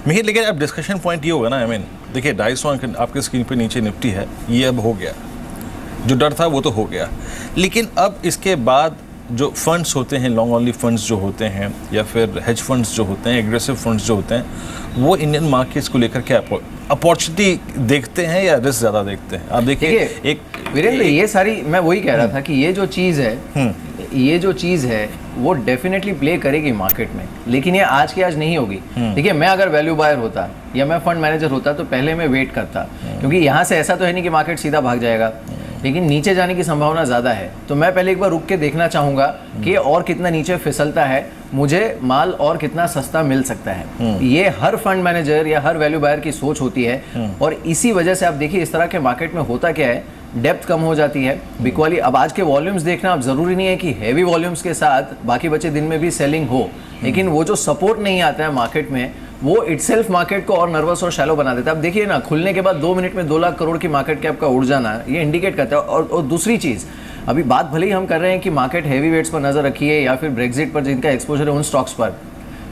मिहिर, लेकिन अब discussion point ये होगा ना, देखिए 250 आपके स्क्रीन पे नीचे निफ्टी है, ये अब हो गया, जो डर था वो तो हो गया, लेकिन अब इसके बाद जो फंड्स होते हैं, लॉन्ग ओनली फंड्स जो होते हैं या फिर हेज फंड्स जो होते हैं, एग्रेसिव फंड्स जो होते हैं, वो इंडियन मार्केट्स को लेकर क्या अपॉर्चुनिटी देखते हैं या रिस्क ज़्यादा देखते हैं? आप देखिए एक वीरेंद्र, ये सारी मैं वही कह रहा था कि ये जो चीज़ है वो डेफिनेटली प्ले करेगी मार्केट में, लेकिन ये आज की आज नहीं होगी। देखिए, मैं अगर वैल्यू बायर होता या मैं फंड मैनेजर होता तो पहले मैं वेट करता, क्योंकि यहाँ से ऐसा तो है नहीं कि मार्केट सीधा भाग जाएगा, लेकिन नीचे जाने की संभावना ज़्यादा है। तो मैं पहले एक बार रुक के देखना चाहूँगा कि और कितना नीचे फिसलता है, मुझे माल और कितना सस्ता मिल सकता है। ये हर फंड मैनेजर या हर वैल्यू बायर की सोच होती है, और इसी वजह से आप देखिए इस तरह के मार्केट में होता क्या है, डेप्थ कम हो जाती है। बिकवाली अब आज के वॉल्यूम्स देखना, अब ज़रूरी नहीं है कि हैवी वॉल्यूम्स के साथ बाकी बचे दिन में भी सेलिंग हो, लेकिन वो जो सपोर्ट नहीं आता है मार्केट में, वो इटसेल्फ मार्केट को और नर्वस और शैलो बना देता है। अब देखिए ना, खुलने के बाद 2 मिनट में 2 लाख करोड़ की मार्केट कैप का उड़ जाना, ये इंडिकेट करता है। और दूसरी चीज़, अभी बात भले ही हम कर रहे हैं कि मार्केट हैवी वेट्स पर नज़र रखिए या फिर ब्रेक्जिट पर जिनका एक्सपोजर है उन स्टॉक्स पर,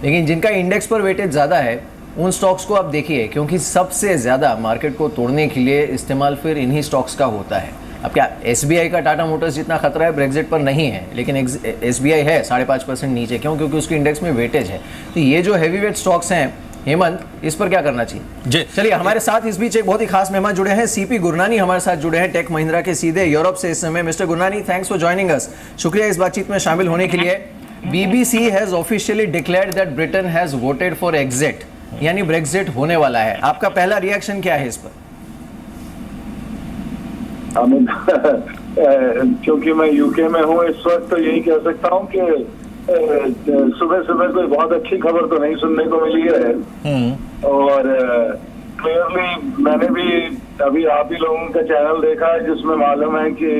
लेकिन जिनका इंडेक्स पर वेटेज ज़्यादा है उन स्टॉक्स को आप देखिए, क्योंकि सबसे ज़्यादा मार्केट को तोड़ने के लिए इस्तेमाल फिर इन्हीं स्टॉक्स का होता है। अब क्या SBI का टाटा मोटर्स जितना खतरा है ब्रेक्जिट पर नहीं है, लेकिन SBI है 5.5% नीचे, क्यों? क्योंकि उसकी इंडेक्स में वेटेज है। तो ये जो हैवी वेट स्टॉक्स हैं, हेमंत, इस पर क्या करना चाहिए? चलिए, हमारे साथ इस बीच एक बहुत ही खास मेहमान जुड़े हैं, CP गुरनानी हमारे साथ जुड़े हैं, टेक महिंद्रा के सीधे यूरोप से इस समय। Mister Gurnani, thanks for joining us, शुक्रिया इस बातचीत में शामिल होने के लिए। BBC has officially declared that Britain has voted for exit, यानी ब्रेक्जिट होने वाला है। आपका पहला रिएक्शन क्या है इस पर? क्योंकि मैं यूके में हूँ इस वक्त, तो यही कह सकता हूँ कि सुबह सुबह कोई बहुत अच्छी खबर तो नहीं सुनने को मिली है। और क्लियरली मैंने भी अभी आप ही लोगों का चैनल देखा है, जिसमें मालूम है कि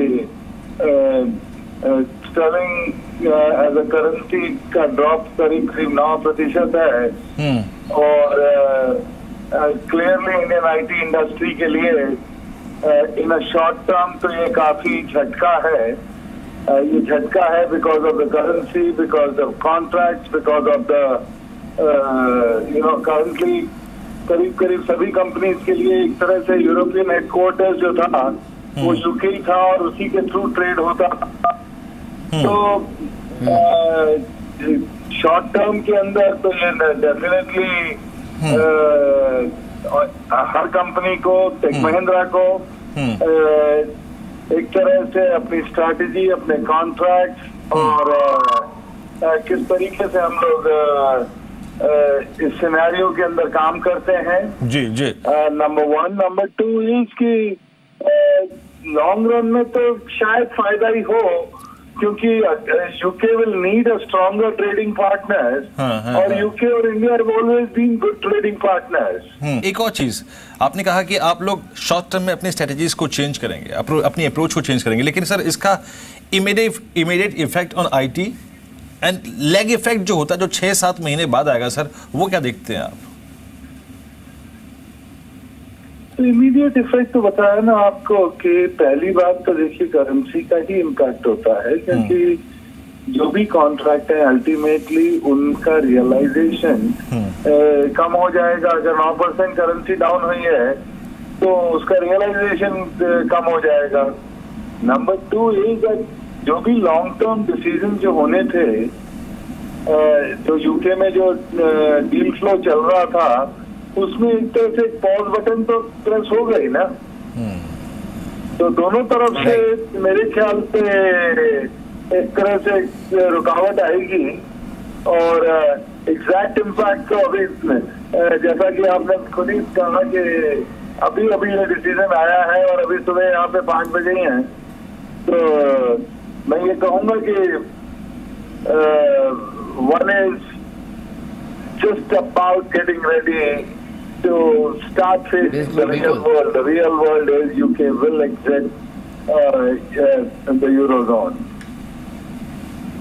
स्टर्लिंग एज अ करेंसी का ड्रॉप करीब 9% है। और क्लियरली इंडियन IT इंडस्ट्री के लिए इन अ शॉर्ट टर्म तो ये काफी झटका है। ये झटका है because of the currency, because of contracts, because of the currently करीब सभी कंपनीज के लिए एक तरह से यूरोपियन हेडक्वार्टर्स जो था वो यूके ही था और उसी के थ्रू ट्रेड होता। तो शॉर्ट टर्म के अंदर तो ये डेफिनेटली हर कंपनी को, टेक महिंद्रा को एक तरह से अपनी स्ट्रैटेजी, अपने कॉन्ट्रैक्ट्स और किस तरीके से हम लोग इस सिनेरियो के अंदर काम करते हैं। जी नंबर 1, नंबर 2 इज कि लॉन्ग रन में तो शायद फायदा ही हो, क्योंकि UK will need a stronger trading partners, और यूके और India have always been good trading partners. एक और चीज, आपने कहा कि आप लोग शॉर्ट टर्म में अपनी स्ट्रेटजीज को चेंज करेंगे, अपनी अप्रोच को चेंज करेंगे, लेकिन सर इसका immediate effect on IT and leg effect जो होता है, जो 6-7 महीने बाद आएगा, सर वो क्या देखते हैं आप? तो इमीडिएट इफेक्ट तो बताया ना आपको कि पहली बात तो देखिए करेंसी का ही इम्पैक्ट होता है, क्योंकि जो भी कॉन्ट्रैक्ट है अल्टीमेटली उनका रियलाइजेशन कम हो जाएगा। अगर 9% करेंसी डाउन हुई है तो उसका रियलाइजेशन कम हो जाएगा। नंबर 2 इज जो भी लॉन्ग टर्म डिसीजन जो होने थे, तो यूके में जो डील फ्लो चल रहा था उसमें एक तरह से पॉज बटन तो प्रेस हो गई ना। तो दोनों तरफ से मेरे ख्याल से एक तरह से रुकावट आएगी, और एग्जैक्ट इम्पैक्ट तो अभी जैसा कि आपने खुद ही कहा कि अभी ये डिसीजन आया है और अभी सुबह यहाँ पे 5 बजे ही हैं। तो मैं ये कहूँगा कि one is just about getting ready to start facing the real world. The real world is UK will exit the Eurozone.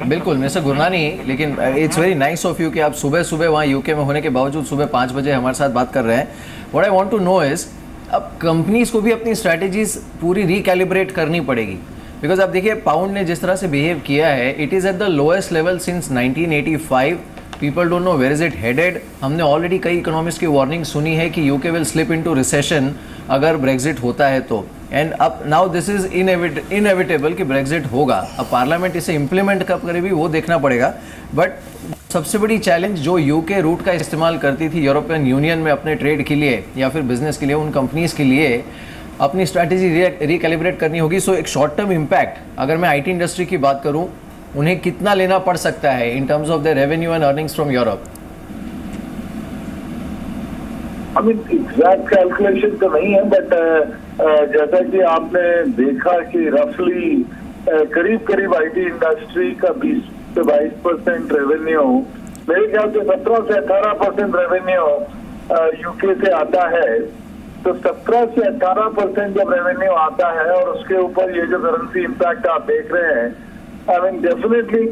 बिल्कुल मिस्टर गुरनानी, लेकिन it's very nice of you कि आप सुबह सुबह वहाँ यूके में होने के बावजूद सुबह 5 बजे हमारे साथ बात कर रहे हैं। What I want to know is, अब कंपनीज को भी अपनी स्ट्रैटेजीज पूरी रिकैलिब्रेट करनी पड़ेगी, बिकॉज आप देखिए पाउंड ने जिस तरह से बिहेव किया है, it is at the lowest level since 1985 people don't know where is it headed. हमने ऑलरेडी कई इकोनॉमिस्ट की वार्निंग सुनी है कि UK will slip into recession अगर ब्रेग्जिट होता है तो। एंड अब नाउ दिस इज इनएविटेबल कि ब्रेग्जिट होगा। अब पार्लियामेंट इसे इम्प्लीमेंट कब करेगी वो देखना पड़ेगा। बट सबसे बड़ी चैलेंज जो यूके रूट का इस्तेमाल करती थी यूरोपियन यूनियन में अपने ट्रेड के लिए या फिर बिजनेस के लिए, उन कंपनीज के लिए अपनी स्ट्रैटेजी रिकैलिब्रेट करनी होगी। सो एक शॉर्ट टर्म इम्पैक्ट, अगर मैं आईटी इंडस्ट्री की बात करूं, उन्हें कितना लेना पड़ सकता है in terms of the revenue and earnings from Europe? I mean exact calculation तो नहीं है, बट जैसा कि आपने देखा कि रफली करीब करीब आईटी इंडस्ट्री का 20 से 22% रेवेन्यू, मेरे ख्याल से 17 से 18% रेवेन्यू यूके से आता है। तो 17 से 18% जब रेवेन्यू आता है और उसके ऊपर ये जो करेंसी इम्पैक्ट आप देख रहे हैं, आई मीन डेफिनेटली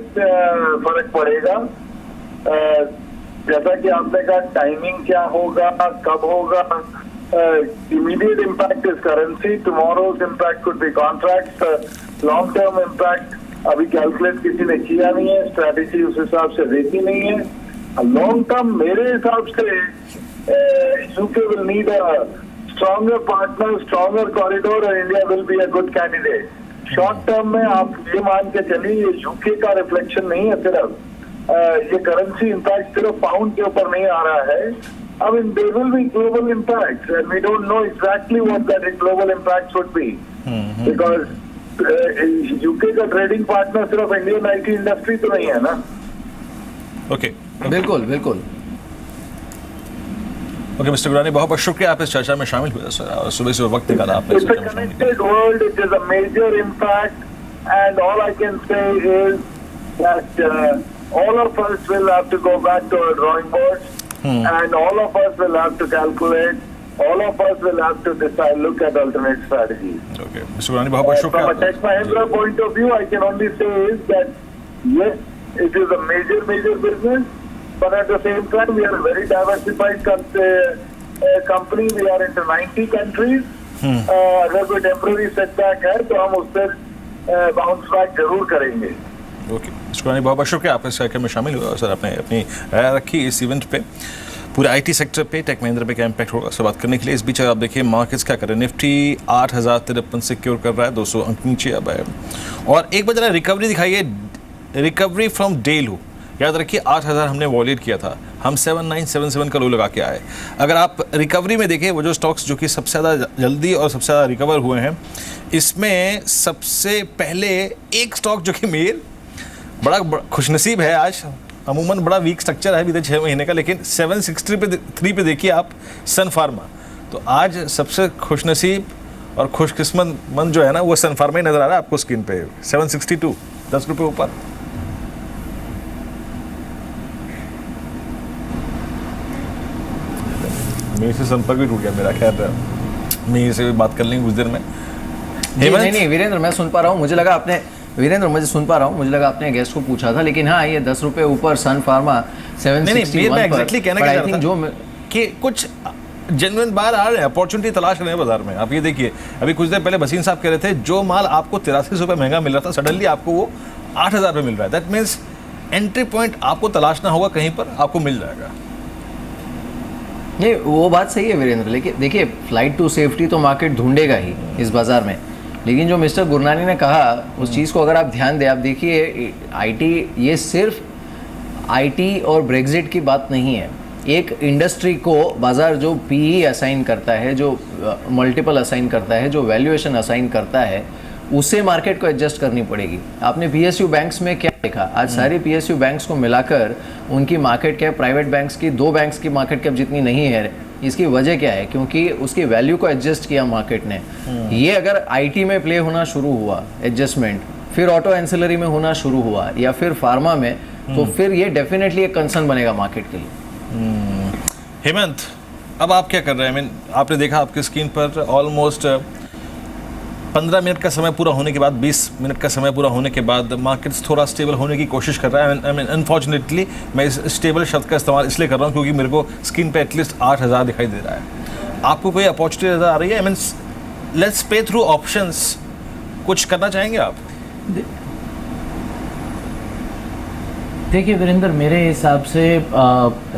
फर्क पड़ेगा। जैसा कि आपने कहा टाइमिंग क्या होगा, कब होगा, immediate impact is currency, tomorrow's impact could be contracts, long term impact अभी कैलकुलेट किसी ने किया नहीं है, स्ट्रैटेजी उस हिसाब से देखी नहीं है। लॉन्ग टर्म मेरे हिसाब से UK will need a stronger partner, stronger corridor, और India will be a good candidate. Short term में आप ये मान के चलिए ये यूके का रिफ्लेक्शन नहीं है, सिर्फ ये करेंसी इम्पैक्ट सिर्फ पाउंड के ऊपर नहीं आ रहा है। I mean, there will be global impacts, and we don't know exactly what that global impacts would be, because UK का ट्रेडिंग पार्टनर सिर्फ इंडियन आईटी इंडस्ट्री तो नहीं है ना। ओके, बिल्कुल बिल्कुल। ओके मिस्टर गुरानी, बहुत बहुत शुक्रिया आप इस चर्चा में शामिल हुए सर, सुबह से वक्त निकाला आपने। It's a connected world, it is a major impact, and all I can say is that all of us will have to go back to our drawing boards, and all of us will have to calculate, all of us will have to decide, look at alternate strategies. Okay, Mr. Gurani, बहुत बहुत शुक्रिया। From a Tech Mahindra point of view, I can only say is that yes, it is a major business, but at the same time we are a very diversified company. We are into 90 countries. अगर कोई temporary setback है तो हम उससे bounce back जरूर करेंगे। Okay mister Gurani, बहुत बहुत शुक्रिया आप इस कार्यक्रम में शामिल हुए और सर आपने अपनी राय रखी इस इवेंट पे, पूरे आईटी सेक्टर पे, टेक महिंद्रा पे क्या इम्पैक्ट होगा उससे बात करने के लिए। इस बीच अगर आप देखिए मार्केट्स क्या कर रहे हैं, निफ्टी 8053 सिक्योर कर रहा है, 200 अंक नीचे अब है। और एक बार जरा रिकवरी दिखाइए, रिकवरी फ्रॉम डे लो, याद रखिए 8000 हमने वॉलेट किया था, हम 7977 का लो लगा के आए। अगर आप रिकवरी में देखें वो जो स्टॉक्स जो कि सबसे ज़्यादा जल्दी और सबसे ज़्यादा रिकवर हुए हैं, इसमें सबसे पहले एक स्टॉक जो कि मेल बड़ा खुशनसीब है, आज अमूमन बड़ा वीक स्ट्रक्चर है बीते 6 महीने का, लेकिन 763 पे देखिए आप सन फार्मा, तो आज सबसे खुशनसीब और खुशकिस्मत जो है ना वो सन फार्मा ही नज़र आ रहा है आपको स्क्रीन पे। 762, 10 रुपये ऊपर। मेरे से संपर्क भी टूट गया मेरा, खैर मेरे से बात कर लेंगे कुछ देर में। नहीं वीरेंद्र, मैं सुन पा रहा हूँ, मुझे लगा आपने गेस्ट को पूछा था, लेकिन हाँ ये 10 रुपए ऊपर सन फार्मा 761 पर। एग्जैक्टली कहना क्या चाह रहा था कि कुछ जेन्युइन बार आ रहे हैं, अपॉर्चुनिटी तलाश रहे हैं बाजार में। आप ये देखिए, अभी कुछ देर पहले भसीन साहब कह रहे थे जो माल आपको 83 रुपये महंगा मिल रहा था, सडनली आपको वो 8000 रुपये मिल रहा है। दैट मीन्स एंट्री पॉइंट आपको तलाशना होगा, कहीं पर आपको मिल जाएगा। नहीं, वो बात सही है वीरेंद्र, लेकिन देखिए फ्लाइट टू सेफ्टी तो मार्केट ढूंढेगा ही इस बाजार में, लेकिन जो मिस्टर गुरनानी ने कहा उस चीज़ को अगर आप ध्यान दें, आप देखिए आईटी, ये सिर्फ आईटी और ब्रेग्जिट की बात नहीं है। एक इंडस्ट्री को बाजार जो पीई असाइन करता है, जो मल्टीपल असाइन करता है, जो वैल्यूएशन असाइन करता है, उसे मार्केट को एडजस्ट करनी पड़ेगी। आपने पीएसयू बैंक्स में क्या देखा, आज सारे पीएसयू बैंक्स को मिलाकर उनकी मार्केट कैप प्राइवेट बैंक्स की, 2 बैंक्स की मार्केट कैप जितनी नहीं है। इसकी वजह क्या है? क्योंकि उसकी वैल्यू को एडजस्ट किया मार्केट ने। ये अगर आईटी में प्ले होना शुरू हुआ एडजस्टमेंट, फिर ऑटो एंसिलरी में होना शुरू हुआ, या फिर फार्मा में, तो फिर ये डेफिनेटली एक कंसर्न बनेगा मार्केट के लिए। हेमंत, अब आप क्या कर रहे हैं? I mean, आपने देखा आपकी स्क्रीन पर ऑलमोस्ट 15 मिनट का समय पूरा होने के बाद, 20 मिनट का समय पूरा होने के बाद मार्केट्स थोड़ा स्टेबल होने की कोशिश कर रहा है। आई मीन अनफॉर्चुनेटली मैं इस स्टेबल शब्द का इस्तेमाल इसलिए कर रहा हूँ क्योंकि मेरे को स्क्रीन पे एटलीस्ट 8000 दिखाई दे रहा है। आपको कोई अपॉर्चुनिटी नज़र आ रही है? आई मीन लेट्स पे थ्रू ऑप्शंस, कुछ करना चाहेंगे आप? देखिए वीरेंद्र, मेरे हिसाब से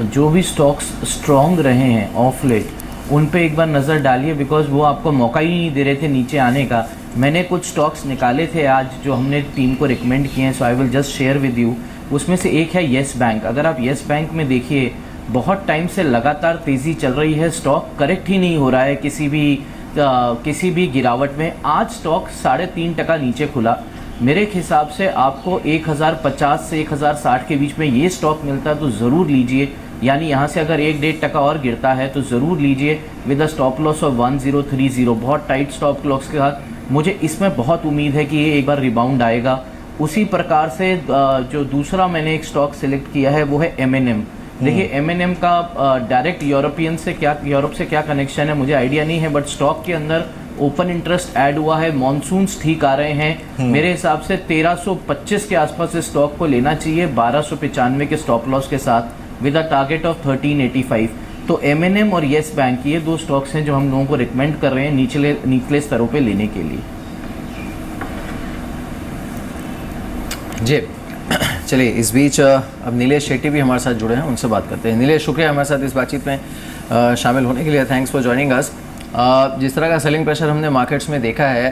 जो भी स्टॉक्स स्ट्रॉन्ग रहे हैं ऑफ लेट उन पे एक बार नज़र डालिए, बिकॉज वो आपको मौका ही नहीं दे रहे थे नीचे आने का। मैंने कुछ स्टॉक्स निकाले थे आज जो हमने टीम को रिकमेंड किए हैं, so I will just share with you. उसमें से एक है येस बैंक। अगर आप येस बैंक में देखिए, बहुत टाइम से लगातार तेज़ी चल रही है, स्टॉक करेक्ट ही नहीं हो रहा है किसी भी गिरावट में। आज स्टॉक 3.5% नीचे खुला। मेरे हिसाब से आपको 1050 से 1060 के बीच में ये स्टॉक मिलता है तो ज़रूर लीजिए, यानी यहाँ से अगर 1-1.5% और गिरता है तो ज़रूर लीजिए with a stop loss of 1030। बहुत टाइट स्टॉप लॉस के साथ मुझे इसमें बहुत उम्मीद है कि ये एक बार रिबाउंड आएगा। उसी प्रकार से जो दूसरा मैंने एक स्टॉक सिलेक्ट किया है वो है M&M। देखिए M&M का डायरेक्ट यूरोप से क्या कनेक्शन है मुझे आइडिया नहीं है, बट स्टॉक के अंदर ओपन इंटरेस्ट ऐड हुआ है, मॉनसून्स ठीक आ रहे हैं। मेरे हिसाब से 1325 के आसपास इस स्टॉक को लेना चाहिए 1295 के स्टॉप लॉस के साथ विद अ टारगेट ऑफ 1385। तो M&M और येस बैंक ये दो स्टॉक्स हैं जो हम लोगों को रिकमेंड कर रहे हैं निचले स्तरों पे लेने के लिए। जी चलिए, इस बीच अब नीलेश शेट्टी भी हमारे साथ जुड़े हैं, उनसे बात करते हैं। नीलेश, शुक्रिया हमारे साथ इस बातचीत में शामिल होने के लिए। Thanks for joining us. जिस तरह का सेलिंग प्रेशर हमने मार्केट्स में देखा है,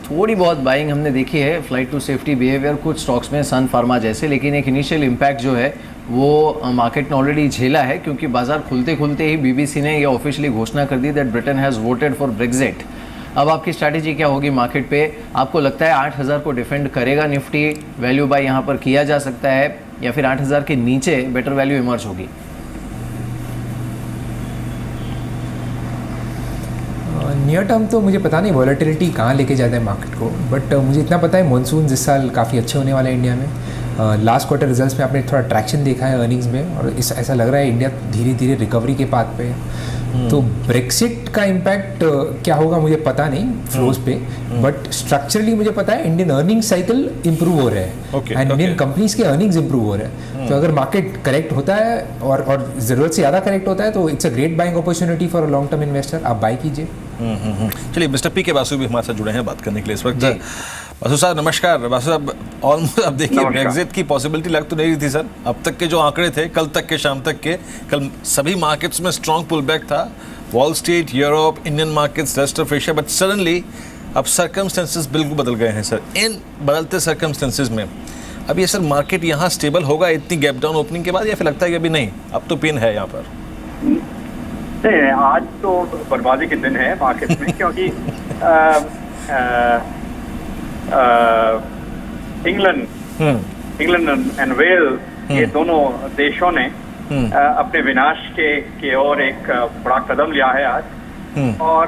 थोड़ी बहुत बाइंग हमने देखी है, फ्लाइट टू सेफ्टी बिहेवियर कुछ स्टॉक्स में, सन फार्मा जैसे, लेकिन एक इनिशियल इम्पैक्ट जो है वो मार्केट ने ऑलरेडी झेला है, क्योंकि बाजार खुलते खुलते ही BBC ने यह ऑफिशियली घोषणा कर दी that Britain has voted for Brexit. अब आपकी स्ट्रैटेजी क्या होगी मार्केट पे? आपको लगता है 8000 को डिफेंड करेगा निफ्टी, वैल्यू बाय यहाँ पर किया जा सकता है, या फिर 8000 के नीचे बेटर वैल्यू इमर्ज होगी? नियर टर्म तो मुझे पता नहीं वॉलेटिलिटी कहाँ लेके जाता है मार्केट को, बट मुझे इतना पता है मॉनसून इस साल काफ़ी अच्छे होने वाले हैं इंडिया में। लास्ट क्वार्टर रिजल्ट्स में आपने थोड़ा ट्रैक्शन देखा है अर्निंग्स में, और ऐसा लग रहा है इंडिया धीरे धीरे रिकवरी के पाथ पे है। तो ब्रेक्सिट का इम्पैक्ट क्या होगा मुझे पता नहीं फ्लोज पे, बट स्ट्रक्चरली मुझे पता है इंडियन अर्निंग साइकिल इंप्रूव हो रहे हैं एंड इंडियन कंपनीज के अर्निंग्स इंप्रूव हो रहे हैं। तो अगर मार्केट करेक्ट होता है और ज़रूरत से ज़्यादा करेक्ट होता है तो it's a great buying opportunity for a long term investor, आप बाई कीजिए। चलिए, मिस्टर पी के बासु भी हमारे साथ जुड़े हैं बात करने के लिए इस वक्त। बासु साहब नमस्कार। बासु साहब, ऑलमोस्ट अब देखिए ब्रेक्जिट की पॉसिबिलिटी लग तो नहीं रही थी सर, अब तक के जो आंकड़े थे कल तक के शाम तक के, कल सभी मार्केट्स में स्ट्रॉन्ग पुल बैक था, wall street, Europe, Indian markets, rest of Asia, but suddenly अब सर्कमस्टेंसेस बिल्कुल बदल गए हैं सर। इन बदलते सर्कमस्टेंसेस में अब ये सर मार्केट यहाँ स्टेबल होगा इतनी गैप डाउन ओपनिंग के बाद, या फिर लगता है कि अभी नहीं, अब तो पेन है यहाँ पर? नहीं, आज तो बर्बादी के दिन है मार्केट में, क्योंकि इंग्लैंड एंड वेल्स ये दोनों देशों ने अपने विनाश के ओर एक बड़ा कदम लिया है आज, और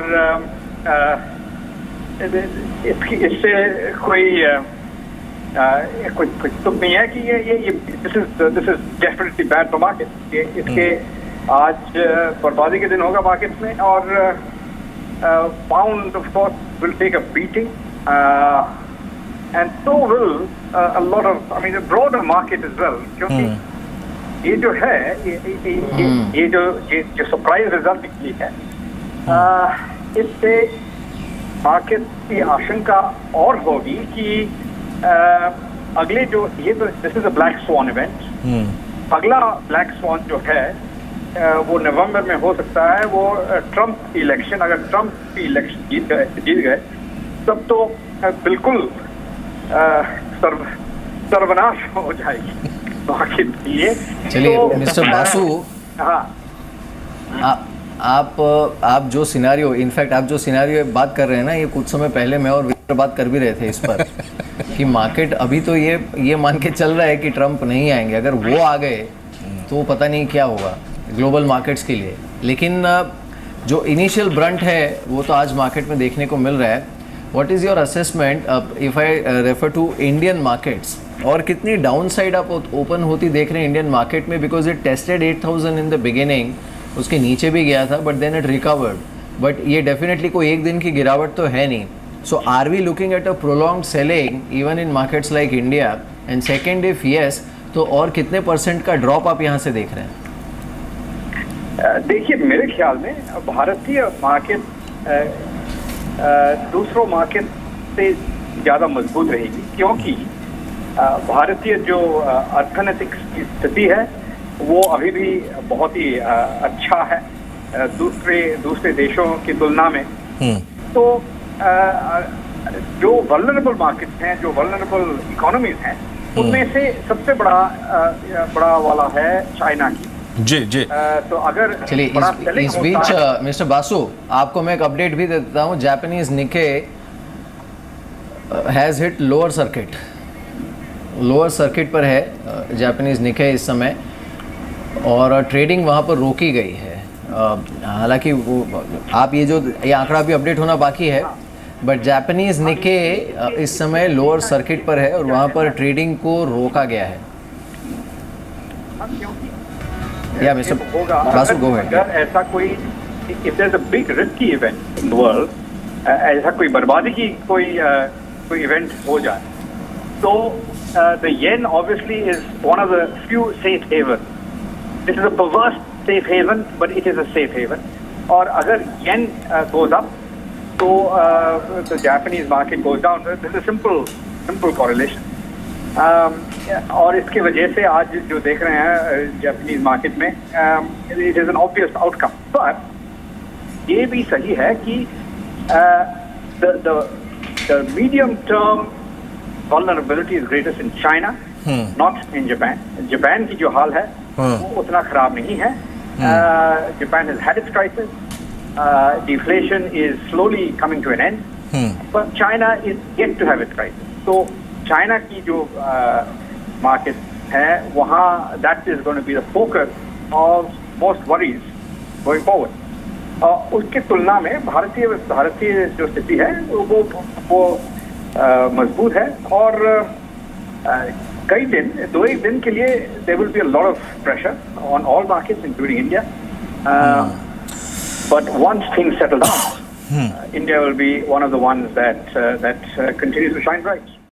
इससे कोई तुक नहीं है कि ये this is definitely bad for market. इसके आज बर्बादी के दिन होगा मार्केट में, और pound of course will take a beating and so will a lot of, I mean, broader market as well, क्योंकि ये जो है ये जो सरप्राइज रिजल्ट निकली है, इससे मार्केट की आशंका और होगी कि अगले जो ये तो this is a black swan event, अगला ब्लैक स्वान जो है वो नवंबर में हो सकता है। वो ट्रंप इलेक्शन, अगर ट्रंप की इलेक्शन जीत गए तब तो बिल्कुल सर्वनाश हो जाएगी मार्केट के लिए। चलिए मिस्टर बासु, हाँ, आप जो सिनारियो, इनफैक्ट आप जो सिनारियो बात कर रहे हैं ना, ये कुछ समय पहले मैं और विक्टर बात कर भी रहे थे इस पर कि मार्केट अभी तो ये मान के चल रहा है कि ट्रंप नहीं आएंगे, अगर वो आ गए तो पता नहीं क्या होगा ग्लोबल मार्केट्स के लिए। लेकिन जो इनिशियल ब्रंट है वो तो आज मार्केट में देखने को मिल रहा है। What is your assessment if I refer to Indian markets, और कितनी डाउन साइड आप ओपन होती देख रहे हैं इंडियन मार्केट में? Because it tested 8000 in the beginning, उसके नीचे भी गया था, but then it recovered, but ये डेफिनेटली कोई एक दिन की गिरावट तो है नहीं। So are we looking at a prolonged selling even in markets like India? And second, if yes, तो और कितने % का ड्रॉप आप यहाँ से देख रहे हैं? देखिए, मेरे ख्याल में भारतीय मार्केट दूसरों मार्केट से ज़्यादा मजबूत रहेगी, क्योंकि भारतीय जो अर्थनैतिक स्थिति है वो अभी भी बहुत ही अच्छा है दूसरे देशों की तुलना में। तो जो वल्नरेबल मार्केट्स हैं, जो वल्नरेबल इकोनॉमीज हैं, उनमें से सबसे बड़ा वाला है चाइना की। जी जी। तो अगर चलिए इस बीच मिस्टर बासु, आपको मैं एक अपडेट भी दे देता हूँ। जापानीज निके हैज़ हिट लोअर सर्किट पर है जापानीज निके इस समय, और ट्रेडिंग वहाँ पर रोकी गई है। हालांकि वो आप ये आंकड़ा भी अपडेट होना बाकी है, बट जापानीज निके इस समय लोअर सर्किट पर है और वहाँ पर ट्रेडिंग को रोका गया है। या मिस्टर बासु, गो अहेड। अगर ऐसा कोई if there is a big risky event in the world, ऐसा कोई बर्बादी की कोई इवेंट हो जाए, तो the yen obviously is one of the few safe haven. This is a perverse safe haven, but it is a safe haven. और अगर येन गोज अप तो the Japanese market goes down. This is simple correlation. और इसकी वजह से आज जो देख रहे हैं जापानीज मार्केट में, it is an obvious outcome. पर ये भी सही है कि the medium term vulnerability is greatest in China, not in Japan. Japan की जो हाल है वो उतना खराब नहीं है। Japan has had its crisis. Deflation is slowly coming to an end, but China is yet to have its crisis. So China की जो market है वहाँ that is going to be the focus of most worries going forward. उसकी तुलना में भारतीय जो स्थिति है वो मजबूत है, और कई दिन, 2-1 दिन के लिए there will be a lot of pressure on all markets including India, but once things settle down, India will be one of the ones that continues to shine bright.